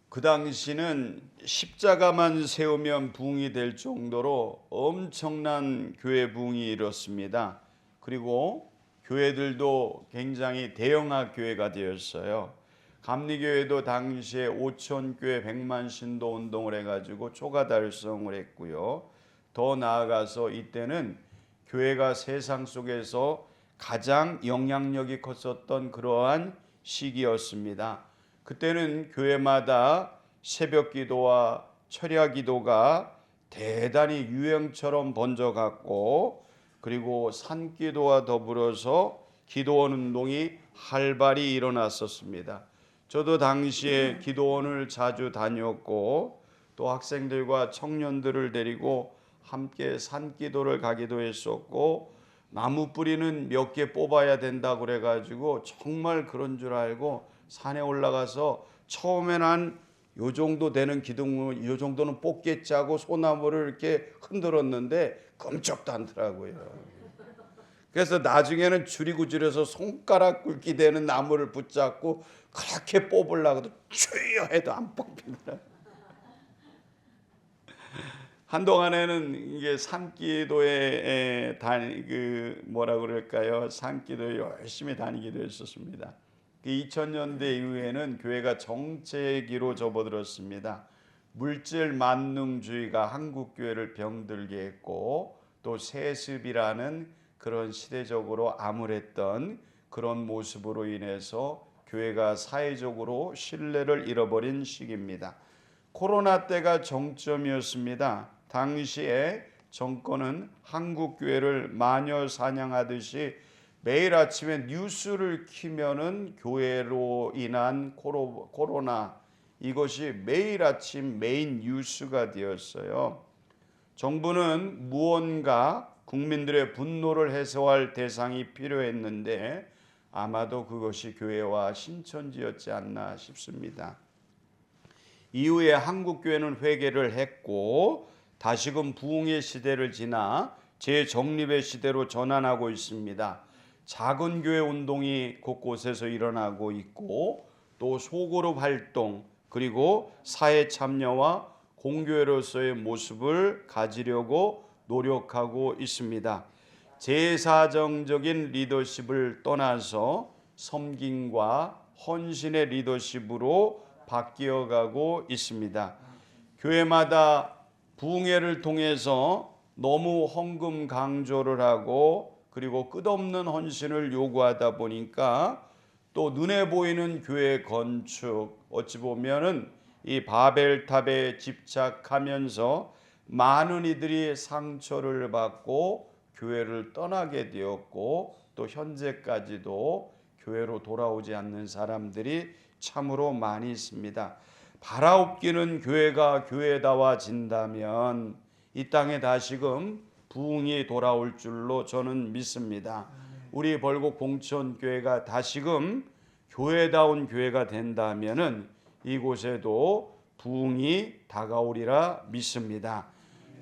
그 당시는 십자가만 세우면 부흥이 될 정도로 엄청난 교회 부흥이 일었습니다. 그리고 교회들도 굉장히 대형화 교회가 되었어요. 감리교회도 당시에 5,000교회 100만 신도 운동을 해가지고 초과 달성을 했고요. 더 나아가서 이때는 교회가 세상 속에서 가장 영향력이 컸었던 그러한 시기였습니다. 그때는 교회마다 새벽 기도와 철야 기도가 대단히 유행처럼 번져갔고, 그리고 산 기도와 더불어서 기도원 운동이 활발히 일어났었습니다. 저도 당시에 기도원을 자주 다녔고, 또 학생들과 청년들을 데리고 함께 산 기도를 가기도 했었고, 나무 뿌리는 몇 개 뽑아야 된다고 그래가지고 정말 그런 줄 알고 산에 올라가서 처음에는 한 요 정도 되는 기둥을 요 정도는 뽑겠지 하고 소나무를 이렇게 흔들었는데 끔찍도 않더라고요. 그래서 나중에는 줄이고 줄여서 손가락 굵기 되는 나무를 붙잡고 그렇게 뽑으려고도 주여 해도 안 뽑히더라. 한동안에는 이게 산기도에 뭐라 그럴까요? 산기도에 열심히 다니기도 했었습니다. 2000년대 이후에는 교회가 정체기로 접어들었습니다. 물질 만능주의가 한국 교회를 병들게 했고, 또 세습이라는 그런 시대적으로 암울했던 그런 모습으로 인해서 교회가 사회적으로 신뢰를 잃어버린 시기입니다. 코로나 때가 정점이었습니다. 당시에 정권은 한국 교회를 마녀 사냥하듯이 매일 아침에 뉴스를 키면은 교회로 인한 코로나, 이것이 매일 아침 메인 뉴스가 되었어요. 정부는 무언가 국민들의 분노를 해소할 대상이 필요했는데 아마도 그것이 교회와 신천지였지 않나 싶습니다. 이후에 한국 교회는 회개를 했고 다시금 부흥의 시대를 지나 재정립의 시대로 전환하고 있습니다. 작은 교회 운동이 곳곳에서 일어나고 있고, 또 소그룹 활동, 그리고 사회 참여와 공교회로서의 모습을 가지려고 노력하고 있습니다. 제사정적인 리더십을 떠나서 섬김과 헌신의 리더십으로 바뀌어가고 있습니다. 교회마다 부흥회를 통해서 너무 헌금 강조를 하고, 그리고 끝없는 헌신을 요구하다 보니까 또 눈에 보이는 교회 건축, 어찌 보면은 이 바벨탑에 집착하면서 많은 이들이 상처를 받고 교회를 떠나게 되었고, 또 현재까지도 교회로 돌아오지 않는 사람들이 참으로 많이 있습니다. 바라옵기는 교회가 교회다워진다면 이 땅에 다시금 부흥이 돌아올 줄로 저는 믿습니다. 우리 벌곡 봉천교회가 다시금 교회다운 교회가 된다면은 이곳에도 부흥이 다가오리라 믿습니다.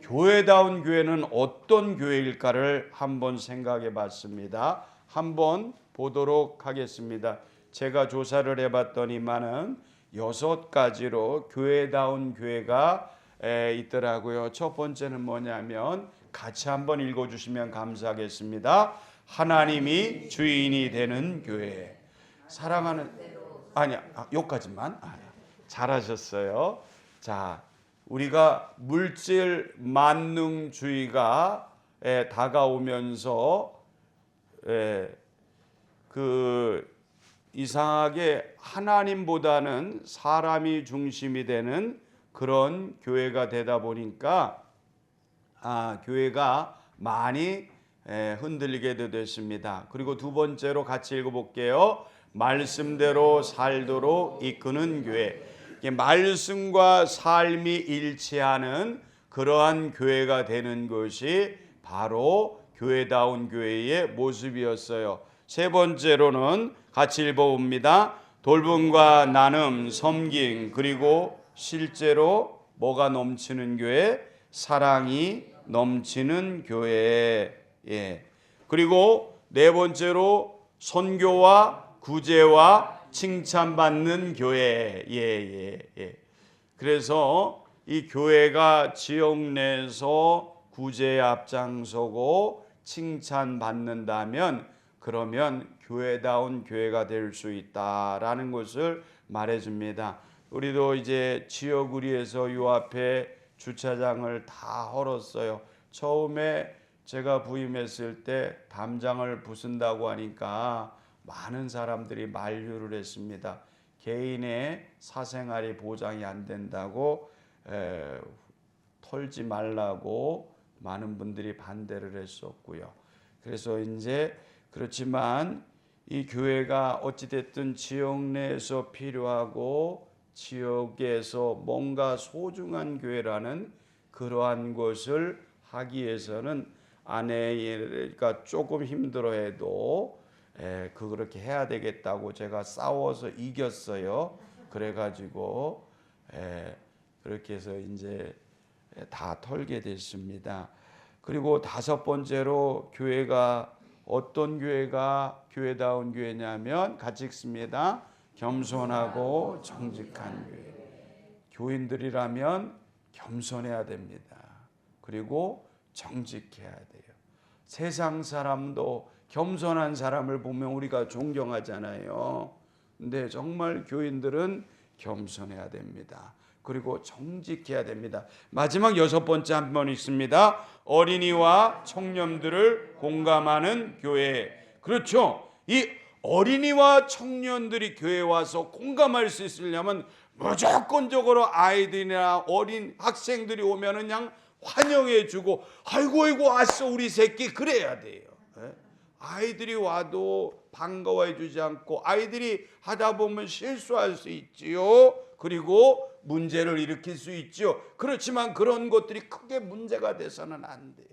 교회다운 교회는 어떤 교회일까를 한번 생각해 봤습니다. 한번 보도록 하겠습니다. 제가 조사를 해봤더니만은 6가지로 교회다운 교회가 있더라고요. 첫 번째는 뭐냐면 같이 한번 읽어주시면 감사하겠습니다. 하나님이 주인이 되는 교회. 사랑하는 여기까지만. 잘하셨어요. 자, 우리가 물질 만능주의가 다가오면서 이상하게 하나님보다는 사람이 중심이 되는 그런 교회가 되다 보니까 교회가 많이 흔들리게 됐습니다. 그리고 두 번째로 같이 읽어볼게요. 말씀대로 살도록 이끄는 교회. 말씀과 삶이 일치하는 그러한 교회가 되는 것이 바로 교회다운 교회의 모습이었어요. 세 번째로는 같이 읽어봅니다. 돌봄과 나눔, 섬김, 그리고 실제로 뭐가 넘치는 교회? 사랑이 넘치는 교회. 그리고 네 번째로 선교와 구제와 칭찬받는 교회. 예. 그래서 이 교회가 지역 내에서 구제에 앞장서고 칭찬받는다면 그러면 교회다운 교회가 될 수 있다라는 것을 말해줍니다. 우리도 이제 지역구리에서 요 앞에 주차장을 다 헐었어요. 처음에 제가 부임했을 때 담장을 부순다고 하니까 많은 사람들이 만류를 했습니다. 개인의 사생활이 보장이 안 된다고 털지 말라고 많은 분들이 반대를 했었고요. 그래서 이제 그렇지만 이 교회가 어찌됐든 지역 내에서 필요하고 지역에서 뭔가 소중한 교회라는 그러한 것을 하기 위해서는 아내가 조금 힘들어해도 그렇게 해야 되겠다고 제가 싸워서 이겼어요. 그래가지고 그렇게 해서 이제 다 털게 됐습니다. 그리고 다섯 번째로 교회가 어떤 교회가 교회다운 교회냐면 같이 읽습니다. 겸손하고 정직한 교회. 교인들이라면 겸손해야 됩니다. 그리고 정직해야 돼요. 세상 사람도 겸손한 사람을 보면 우리가 존경하잖아요. 근데 정말 교인들은 겸손해야 됩니다. 그리고 정직해야 됩니다. 마지막 여섯 번째 한 번 있습니다. 어린이와 청년들을 공감하는 교회. 그렇죠. 이 어린이와 청년들이 교회에 와서 공감할 수 있으려면 무조건적으로 아이들이나 어린 학생들이 오면은 그냥 환영해주고 아이고 왔어 우리 새끼 그래야 돼요. 아이들이 와도 반가워해주지 않고 아이들이 하다 보면 실수할 수 있지요. 그리고 문제를 일으킬 수 있죠. 그렇지만 그런 것들이 크게 문제가 돼서는 안 돼요.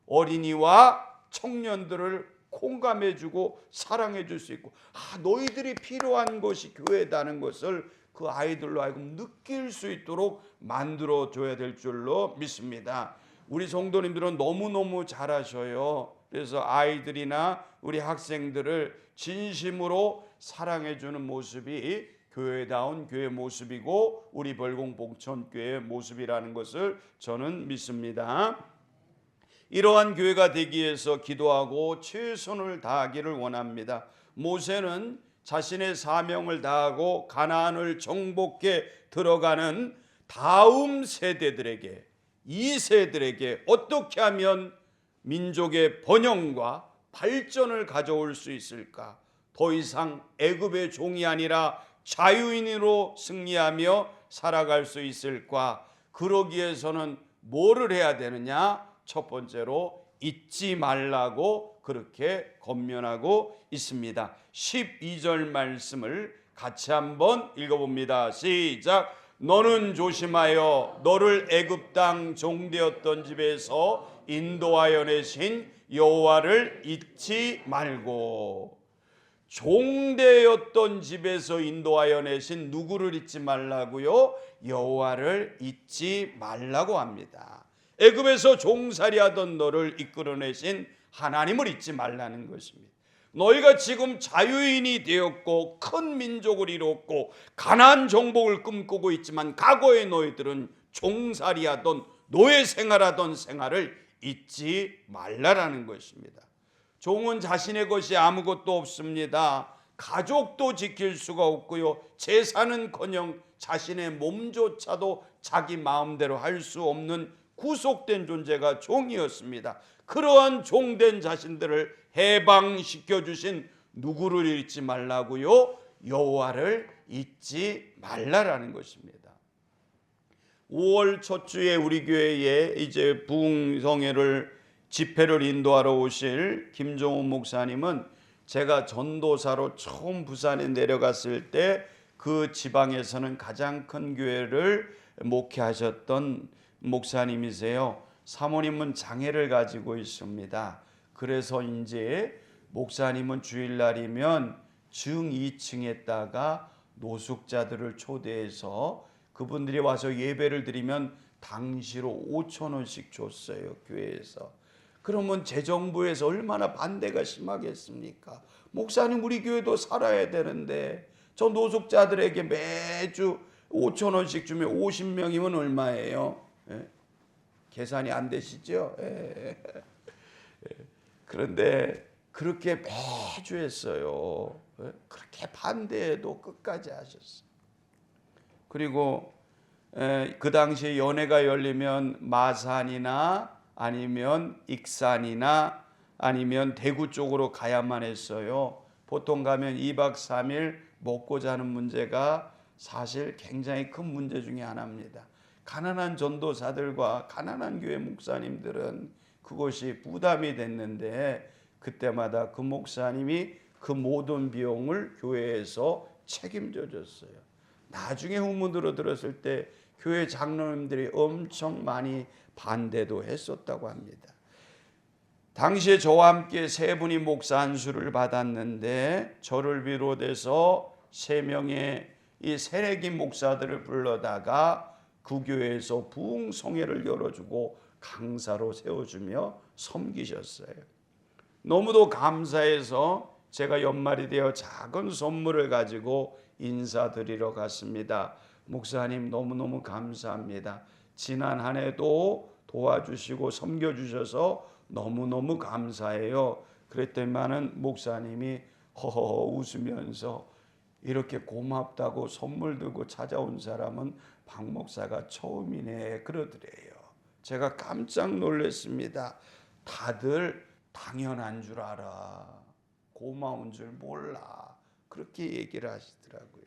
어린이와 청년들을 공감해주고 사랑해줄 수 있고 너희들이 필요한 것이 교회다는 것을 그 아이들로 하여금 느낄 수 있도록 만들어줘야 될 줄로 믿습니다. 우리 성도님들은 너무너무 잘하셔요. 그래서 아이들이나 우리 학생들을 진심으로 사랑해주는 모습이 교회다운 교회 모습이고 우리 벌공 복천교회의 모습이라는 것을 저는 믿습니다. 이러한 교회가 되기 위해서 기도하고 최선을 다하기를 원합니다. 모세는 자신의 사명을 다하고 가나안을 정복해 들어가는 다음 세대들에게 이 세대들에게 어떻게 하면 민족의 번영과 발전을 가져올 수 있을까? 더 이상 애굽의 종이 아니라 자유인으로 승리하며 살아갈 수 있을까? 그러기 위해서는 뭐를 해야 되느냐? 첫 번째로 잊지 말라고 그렇게 권면하고 있습니다. 12절 말씀을 같이 한번 읽어봅니다. 시작. 너는 조심하여 너를 애굽 땅 종되었던 집에서 인도하여 내신 여호와를 잊지 말고. 종되었던 집에서 인도하여 내신 누구를 잊지 말라고요? 여호와를 잊지 말라고 합니다. 애굽에서 종살이하던 너를 이끌어내신 하나님을 잊지 말라는 것입니다. 너희가 지금 자유인이 되었고 큰 민족을 이뤘고 가나안 정복을 꿈꾸고 있지만 과거의 너희들은 종살이하던 노예 생활하던 생활을 잊지 말라라는 것입니다. 종은 자신의 것이 아무것도 없습니다. 가족도 지킬 수가 없고요. 재산은커녕 자신의 몸조차도 자기 마음대로 할 수 없는 구속된 존재가 종이었습니다. 그러한 종된 자신들을 해방시켜 주신 누구를 잊지 말라고요? 여호와를 잊지 말라라는 것입니다. 5월 첫 주에 우리 교회에 이제 부흥성회를 집회를 인도하러 오실 김종훈 목사님은 제가 전도사로 처음 부산에 내려갔을 때 그 지방에서는 가장 큰 교회를 목회하셨던 목사님이세요. 사모님은 장애를 가지고 있습니다. 그래서 이제 목사님은 주일날이면 중 2층에다가 노숙자들을 초대해서 그분들이 와서 예배를 드리면 당시로 5,000원씩 줬어요. 교회에서. 그러면 재정부에서 얼마나 반대가 심하겠습니까? 목사님 우리 교회도 살아야 되는데 저 노숙자들에게 매주 5,000원씩 주면 50명이면 얼마예요? 예? 계산이 안 되시죠? 예. 그런데 그렇게 매주 했어요. 예? 그렇게 반대해도 끝까지 하셨어요. 그리고 그 당시에 연회가 열리면 마산이나 아니면 익산이나 아니면 대구 쪽으로 가야만 했어요. 보통 가면 2박 3일 먹고 자는 문제가 사실 굉장히 큰 문제 중에 하나입니다. 가난한 전도사들과 가난한 교회 목사님들은 그것이 부담이 됐는데 그때마다 그 목사님이 그 모든 비용을 교회에서 책임져 줬어요. 나중에 후문으로 들었을 때 교회 장로님들이 엄청 많이 반대도 했었다고 합니다. 당시에 저와 함께 세 분이 목사 안수를 받았는데 저를 비롯해서 3명의 이 새내기 목사들을 불러다가 그 교회에서 부흥성회를 열어주고 강사로 세워주며 섬기셨어요. 너무도 감사해서 제가 연말이 되어 작은 선물을 가지고 인사드리러 갔습니다. 목사님 너무너무 감사합니다. 지난 한 해도 도와주시고 섬겨주셔서 너무너무 감사해요. 그랬더니만은 목사님이 허허 웃으면서 이렇게 고맙다고 선물 들고 찾아온 사람은 박 목사가 처음이네 그러더래요. 제가 깜짝 놀랐습니다. 다들 당연한 줄 알아. 고마운 줄 몰라. 그렇게 얘기를 하시더라고요.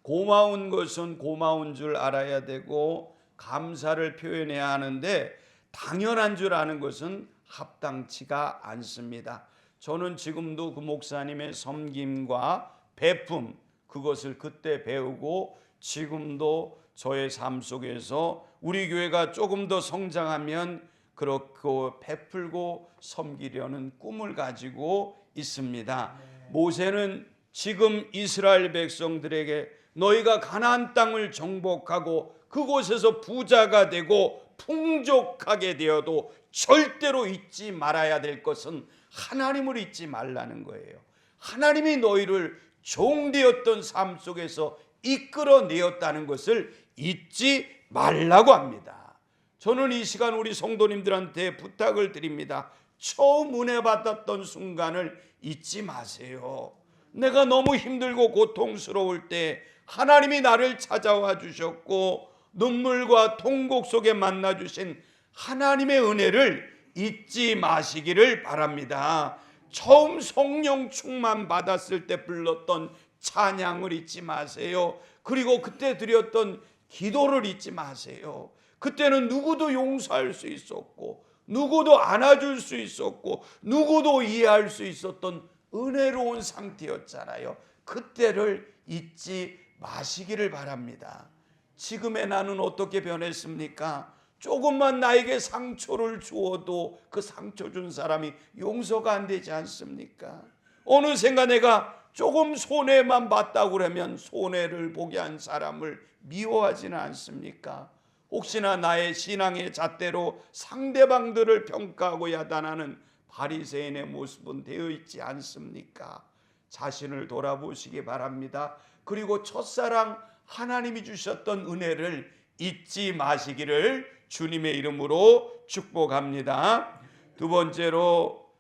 고마운 것은 고마운 줄 알아야 되고 감사를 표현해야 하는데 당연한 줄 아는 것은 합당치가 않습니다. 저는 지금도 그 목사님의 섬김과 베품 그것을 그때 배우고 지금도 저의 삶 속에서 우리 교회가 조금 더 성장하면 그렇게 베풀고 섬기려는 꿈을 가지고 있습니다. 모세는 지금 이스라엘 백성들에게 너희가 가나안 땅을 정복하고 그곳에서 부자가 되고 풍족하게 되어도 절대로 잊지 말아야 될 것은 하나님을 잊지 말라는 거예요. 하나님이 너희를 종되었던 삶 속에서 이끌어내었다는 것을 잊지 말라고 합니다. 저는 이 시간 우리 성도님들한테 부탁을 드립니다. 처음 은혜 받았던 순간을 잊지 마세요. 내가 너무 힘들고 고통스러울 때 하나님이 나를 찾아와 주셨고 눈물과 통곡 속에 만나 주신 하나님의 은혜를 잊지 마시기를 바랍니다. 처음 성령 충만 받았을 때 불렀던 찬양을 잊지 마세요. 그리고 그때 드렸던 기도를 잊지 마세요. 그때는 누구도 용서할 수 있었고 누구도 안아줄 수 있었고 누구도 이해할 수 있었던 은혜로운 상태였잖아요. 그때를 잊지 마시기를 바랍니다. 지금의 나는 어떻게 변했습니까? 조금만 나에게 상처를 주어도 그 상처 준 사람이 용서가 안 되지 않습니까? 어느샌가 내가 조금 손해만 봤다고 그러면 손해를 보게 한 사람을 미워하지는 않습니까? 혹시나 나의 신앙의 잣대로 상대방들을 평가하고 야단하는 바리새인의 모습은 되어 있지 않습니까? 자신을 돌아보시기 바랍니다. 그리고 첫사랑 하나님이 주셨던 은혜를 잊지 마시기를 주님의 이름으로 축복합니다. 두 번째로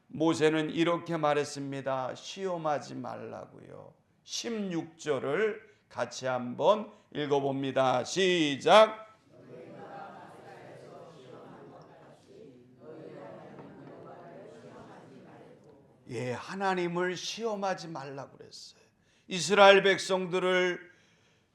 모세는 이렇게 말했습니다. 시험하지 말라고요. 16절을 같이 한번 읽어봅니다. 시작. 예, 하나님을 시험하지 말라고 그랬어요. 이스라엘 백성들을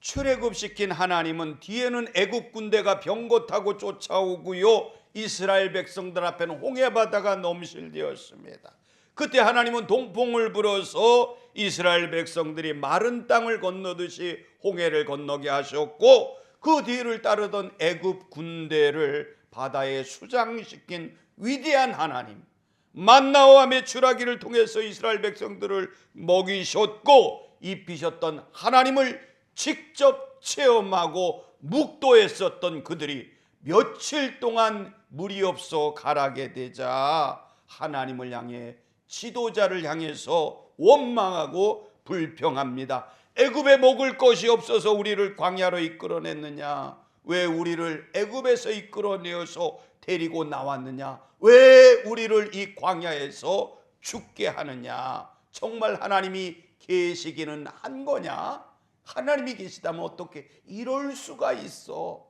출애굽시킨 하나님은 뒤에는 애굽 군대가 병거 타고 쫓아오고요. 이스라엘 백성들 앞에는 홍해바다가 넘실되었습니다. 그때 하나님은 동풍을 불어서 이스라엘 백성들이 마른 땅을 건너듯이 홍해를 건너게 하셨고 그 뒤를 따르던 애굽 군대를 바다에 수장시킨 위대한 하나님, 만나와 메추라기를 통해서 이스라엘 백성들을 먹이셨고 입히셨던 하나님을 직접 체험하고 묵도했었던 그들이 며칠 동안 물이 없어 가라게 되자 하나님을 향해 지도자를 향해서 원망하고 불평합니다. 애굽에 먹을 것이 없어서 우리를 광야로 이끌어냈느냐? 왜 우리를 애굽에서 이끌어내어서 데리고 나왔느냐? 왜 우리를 이 광야에서 죽게 하느냐? 정말 하나님이 계시기는 한 거냐? 하나님이 계시다면 어떻게 이럴 수가 있어?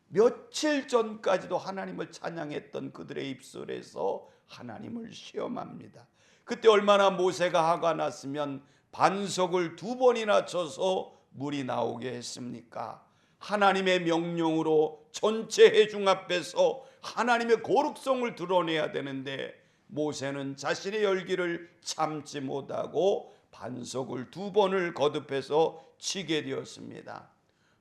며칠 전까지도 하나님을 찬양했던 그들의 입술에서 하나님을 시험합니다. 그때 얼마나 모세가 화가 났으면 반석을 2번이나 쳐서 물이 나오게 했습니까? 하나님의 명령으로 전체 회중 앞에서 하나님의 거룩성을 드러내야 되는데 모세는 자신의 열기를 참지 못하고 반석을 2번을 거듭해서 치게 되었습니다.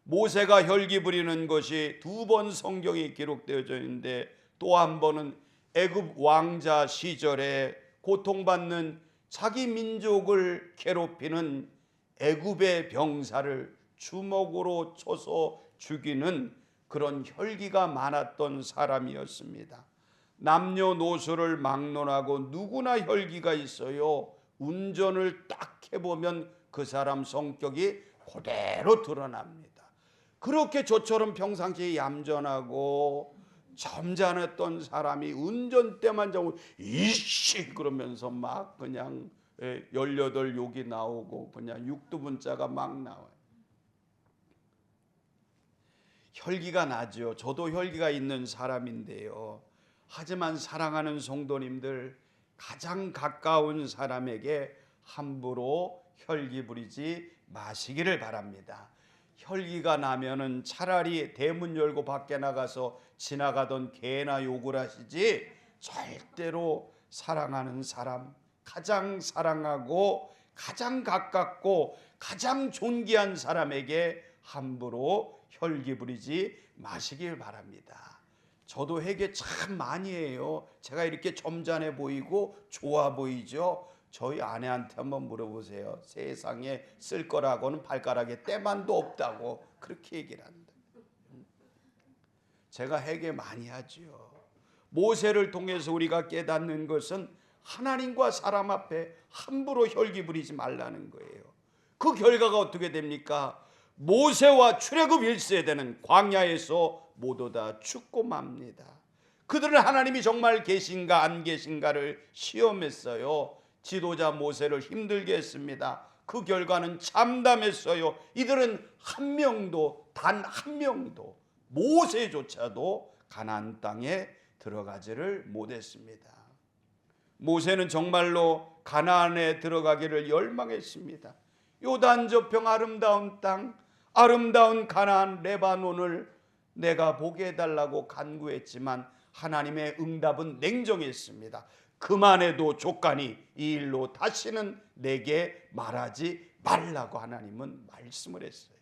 모세가 혈기 부리는 것이 2번 성경에 기록되어져 있는데 또 한 번은 애굽 왕자 시절에 고통받는 자기 민족을 괴롭히는 애굽의 병사를 주먹으로 쳐서 죽이는 그런 혈기가 많았던 사람이었습니다. 남녀노소를 막론하고 누구나 혈기가 있어요. 운전을 딱 해보면 그 사람 성격이 그대로 드러납니다. 그렇게 저처럼 평상시에 얌전하고 점잖았던 사람이 운전대만 잡고 이씨 그러면서 막 그냥 18 욕이 나오고 그냥 육두문자가 막 나와요. 혈기가 나죠. 저도 혈기가 있는 사람인데요. 하지만 사랑하는 성도님들, 가장 가까운 사람에게 함부로 혈기 부리지 마시기를 바랍니다. 혈기가 나면은 차라리 대문 열고 밖에 나가서 지나가던 개나 욕을 하시지 절대로 사랑하는 사람, 가장 사랑하고 가장 가깝고 가장 존귀한 사람에게 함부로 혈기 부리지 마시길 바랍니다. 저도 회개 참 많이 해요. 제가 이렇게 점잖해 보이고 좋아 보이죠? 저희 아내한테 한번 물어보세요. 세상에 쓸 거라고는 발가락에 때만도 없다고 그렇게 얘기를 한다. 제가 회개 많이 하죠. 모세를 통해서 우리가 깨닫는 것은 하나님과 사람 앞에 함부로 혈기 부리지 말라는 거예요. 그 결과가 어떻게 됩니까? 모세와 출애굽 1세대는 광야에서 모두 다 죽고 맙니다. 그들은 하나님이 정말 계신가 안 계신가를 시험했어요. 지도자 모세를 힘들게 했습니다. 그 결과는 참담했어요. 이들은 한 명도, 단 한 명도, 모세조차도 가나안 땅에 들어가지를 못했습니다. 모세는 정말로 가나안에 들어가기를 열망했습니다. 요단 저평 아름다운 땅, 아름다운 가나안 레바논을 내가 보게 해달라고 간구했지만 하나님의 응답은 냉정했습니다. 그만해도 족하니 이 일로 다시는 내게 말하지 말라고 하나님은 말씀을 했어요.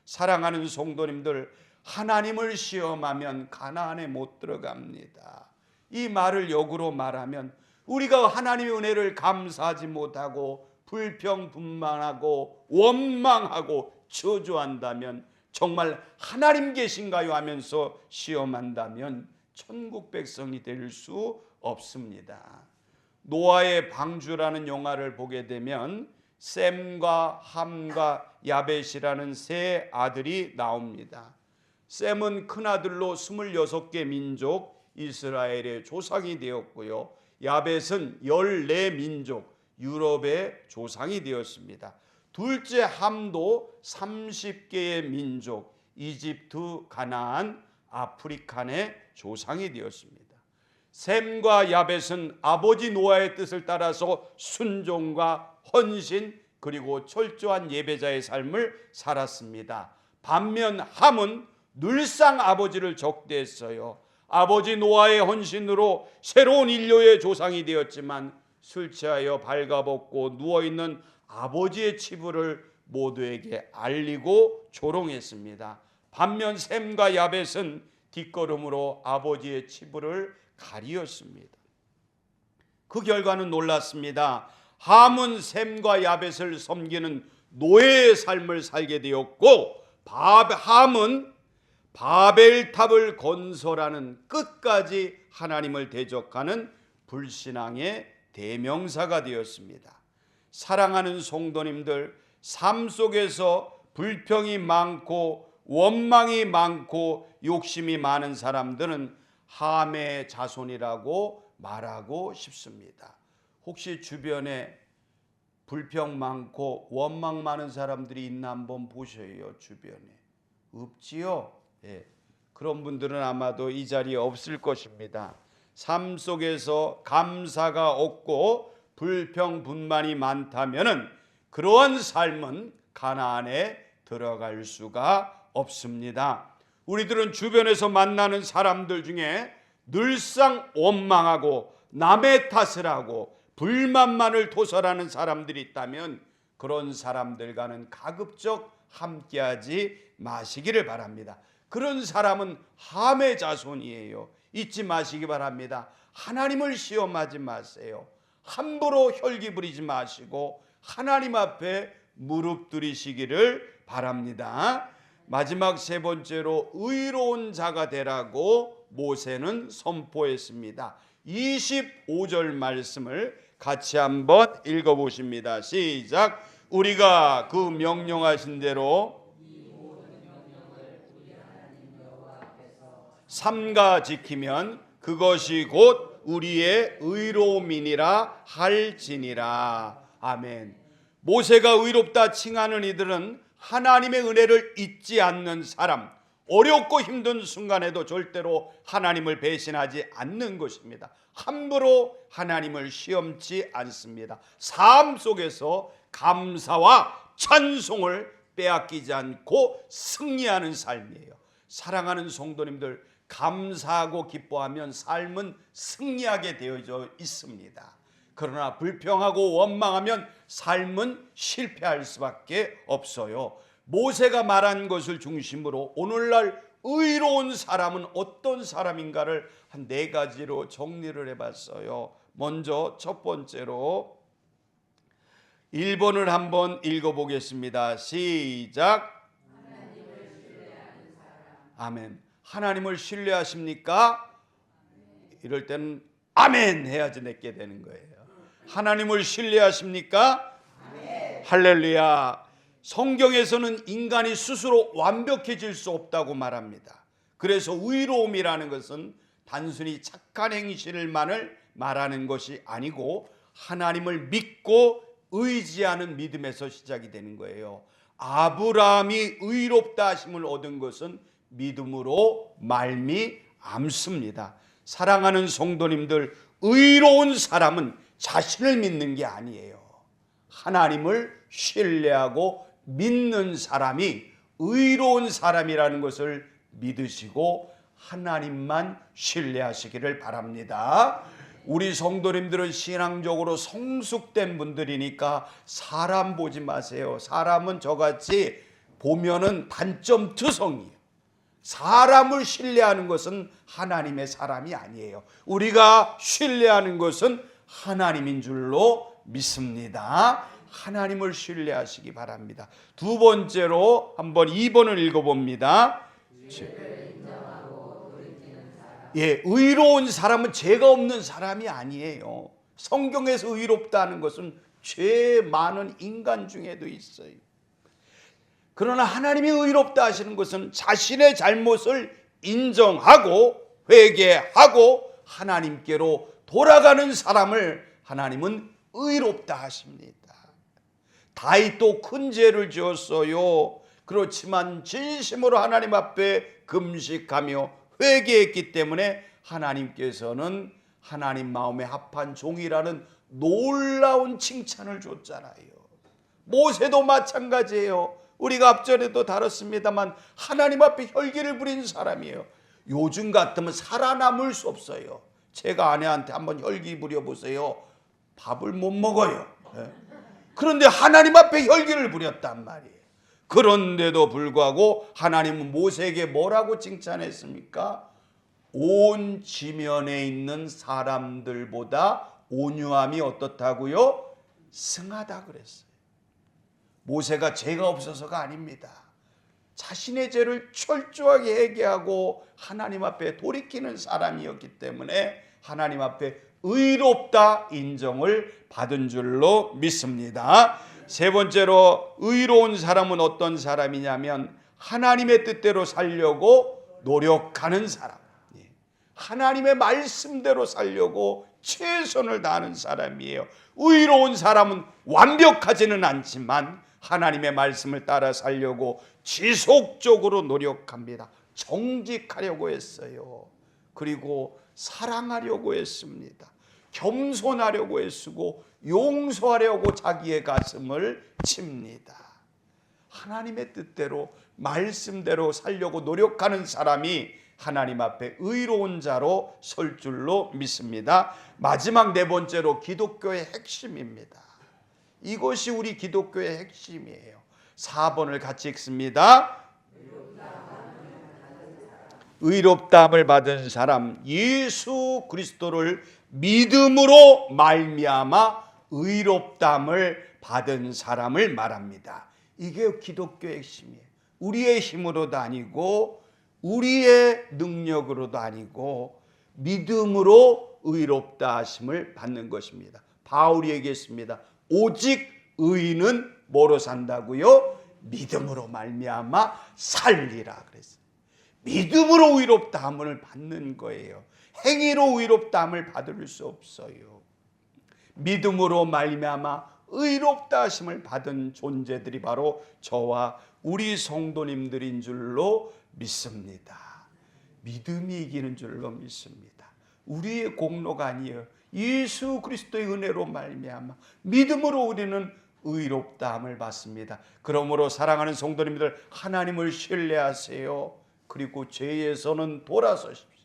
사랑하는 성도님들, 하나님을 시험하면 가나안에 못 들어갑니다. 이 말을 역으로 말하면 우리가 하나님의 은혜를 감사하지 못하고 불평분만하고 원망하고 저주한다면, 정말 하나님 계신가요 하면서 시험한다면 천국 백성이 될 수 없습니다. 노아의 방주라는 영화를 보게 되면 셈과 함과 야벳이라는 세 아들이 나옵니다. 셈은 큰아들로 26개 민족 이스라엘의 조상이 되었고요. 야벳은 14민족 유럽의 조상이 되었습니다. 둘째 함도 30개의 민족 이집트, 가나안, 아프리칸의 조상이 되었습니다. 셈과 야벳은 아버지 노아의 뜻을 따라서 순종과 헌신 그리고 철저한 예배자의 삶을 살았습니다. 반면 함은 늘상 아버지를 적대했어요. 아버지 노아의 헌신으로 새로운 인류의 조상이 되었지만 술 취하여 발가벗고 누워있는 아버지의 치부를 모두에게 알리고 조롱했습니다. 반면 셈과 야벳은 뒷걸음으로 아버지의 치부를 가리었습니다. 그 결과는 놀랐습니다. 함은 셈과 야벳을 섬기는 노예의 삶을 살게 되었고, 함은 바벨탑을 건설하는 끝까지 하나님을 대적하는 불신앙의 대명사가 되었습니다. 사랑하는 성도님들, 삶 속에서 불평이 많고 원망이 많고 욕심이 많은 사람들은 함의 자손이라고 말하고 싶습니다. 혹시 주변에 불평 많고 원망 많은 사람들이 있나 한번 보셔요. 주변에 없지요? 예. 그런 분들은 아마도 이 자리에 없을 것입니다. 삶 속에서 감사가 없고 불평 분만이 많다면은 그러한 삶은 가나안에 들어갈 수가 없습니다. 우리들은 주변에서 만나는 사람들 중에 늘상 원망하고 남의 탓을 하고 불만만을 토설하는 사람들이 있다면 그런 사람들과는 가급적 함께하지 마시기를 바랍니다. 그런 사람은 함의 자손이에요. 잊지 마시기 바랍니다. 하나님을 시험하지 마세요. 함부로 혈기 부리지 마시고 하나님 앞에 무릎 들이시기를 바랍니다. 마지막 세 번째로 의로운 자가 되라고 모세는 선포했습니다. 25절 말씀을 같이 한번 읽어보십니다. 시작. 우리가 그 명령하신 대로 삼가 지키면 그것이 곧 우리의 의로움이니라 할지니라. 아멘. 모세가 의롭다 칭하는 이들은 하나님의 은혜를 잊지 않는 사람, 어렵고 힘든 순간에도 절대로 하나님을 배신하지 않는 것입니다. 함부로 하나님을 시험치 않습니다. 삶 속에서 감사와 찬송을 빼앗기지 않고 승리하는 삶이에요. 사랑하는 성도님들, 감사하고 기뻐하면 삶은 승리하게 되어져 있습니다. 그러나 불평하고 원망하면 삶은 실패할 수밖에 없어요. 모세가 말한 것을 중심으로 오늘날 의로운 사람은 어떤 사람인가를 한 4가지로 정리를 해봤어요. 먼저 첫 번째로 1번을 한번 읽어보겠습니다. 시작. 아멘. 하나님을 신뢰하십니까? 이럴 때는 아멘 해야지 내게 되는 거예요. 하나님을 신뢰하십니까? 아멘. 할렐루야. 성경에서는 인간이 스스로 완벽해질 수 없다고 말합니다. 그래서 의로움이라는 것은 단순히 착한 행실만을 말하는 것이 아니고 하나님을 믿고 의지하는 믿음에서 시작이 되는 거예요. 아브라함이 의롭다 하심을 얻은 것은 믿음으로 말미암습니다. 사랑하는 성도님들, 의로운 사람은 자신을 믿는 게 아니에요. 하나님을 신뢰하고 믿는 사람이 의로운 사람이라는 것을 믿으시고 하나님만 신뢰하시기를 바랍니다. 우리 성도님들은 신앙적으로 성숙된 분들이니까 사람 보지 마세요. 사람은 저같이 보면은 단점투성이에요. 사람을 신뢰하는 것은 하나님의 사람이 아니에요. 우리가 신뢰하는 것은 하나님인 줄로 믿습니다. 하나님을 신뢰하시기 바랍니다. 두 번째로 한번 2번을 읽어봅니다. 예, 의로운 사람은 죄가 없는 사람이 아니에요. 성경에서 의롭다는 것은 죄 많은 인간 중에도 있어요. 그러나 하나님이 의롭다 하시는 것은 자신의 잘못을 인정하고 회개하고 하나님께로 돌아가는 사람을 하나님은 의롭다 하십니다. 다윗도 큰 죄를 지었어요. 그렇지만 진심으로 하나님 앞에 금식하며 회개했기 때문에 하나님께서는 하나님 마음에 합한 종이라는 놀라운 칭찬을 줬잖아요. 모세도 마찬가지예요. 우리가 앞전에도 다뤘습니다만 하나님 앞에 혈기를 부린 사람이에요. 요즘 같으면 살아남을 수 없어요. 제가 아내한테 한번 혈기 부려보세요. 밥을 못 먹어요. 그런데 하나님 앞에 혈기를 부렸단 말이에요. 그런데도 불구하고 하나님은 모세에게 뭐라고 칭찬했습니까? 온 지면에 있는 사람들보다 온유함이 어떻다고요? 승하다 그랬어요. 모세가 죄가 없어서가 아닙니다. 자신의 죄를 철저하게 회개하고 하나님 앞에 돌이키는 사람이었기 때문에 하나님 앞에 의롭다 인정을 받은 줄로 믿습니다. 세 번째로 의로운 사람은 어떤 사람이냐면 하나님의 뜻대로 살려고 노력하는 사람. 하나님의 말씀대로 살려고 최선을 다하는 사람이에요. 의로운 사람은 완벽하지는 않지만 하나님의 말씀을 따라 살려고 지속적으로 노력합니다. 정직하려고 했어요. 그리고 사랑하려고 했습니다. 겸손하려고 애쓰고 용서하려고 자기의 가슴을 칩니다. 하나님의 뜻대로 말씀대로 살려고 노력하는 사람이 하나님 앞에 의로운 자로 설 줄로 믿습니다. 마지막 네 번째로 기독교의 핵심입니다. 이것이 우리 기독교의 핵심이에요. 4번을 같이 읽습니다. 의롭다함을 받은 사람, 예수 그리스도를 믿음으로 말미암아 의롭다함을 받은 사람을 말합니다. 이게 기독교의 핵심이에요. 우리의 힘으로도 아니고 우리의 능력으로도 아니고 믿음으로 의롭다 하심을 받는 것입니다. 바울이 얘기했습니다. 오직 의인은 뭐로 산다고요? 믿음으로 말미암아 살리라 그랬어요. 믿음으로 의롭다함을 받는 거예요. 행위로 의롭다함을 받을 수 없어요. 믿음으로 말미암아 의롭다 하심을 받은 존재들이 바로 저와 우리 성도님들인 줄로 믿습니다. 믿음이 이기는 줄로 믿습니다. 우리의 공로가 아니에요. 예수 그리스도의 은혜로 말미암아 믿음으로 우리는 의롭다함을 받습니다. 그러므로 사랑하는 성도님들, 하나님을 신뢰하세요. 그리고 죄에서는 돌아서십시오.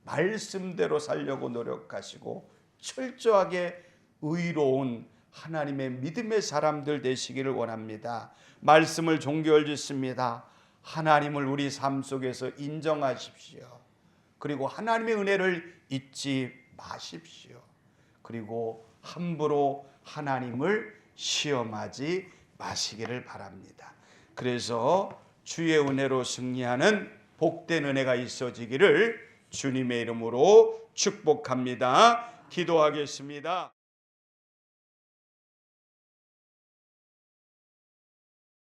말씀대로 살려고 노력하시고 철저하게 의로운 하나님의 믿음의 사람들 되시기를 원합니다. 말씀을 종결 짓습니다. 하나님을 우리 삶 속에서 인정하십시오. 그리고 하나님의 은혜를 잊지 마십시오. 그리고 함부로 하나님을 시험하지 마시기를 바랍니다. 그래서 주의 은혜로 승리하는 복된 은혜가 있어지기를 주님의 이름으로 축복합니다. 기도하겠습니다.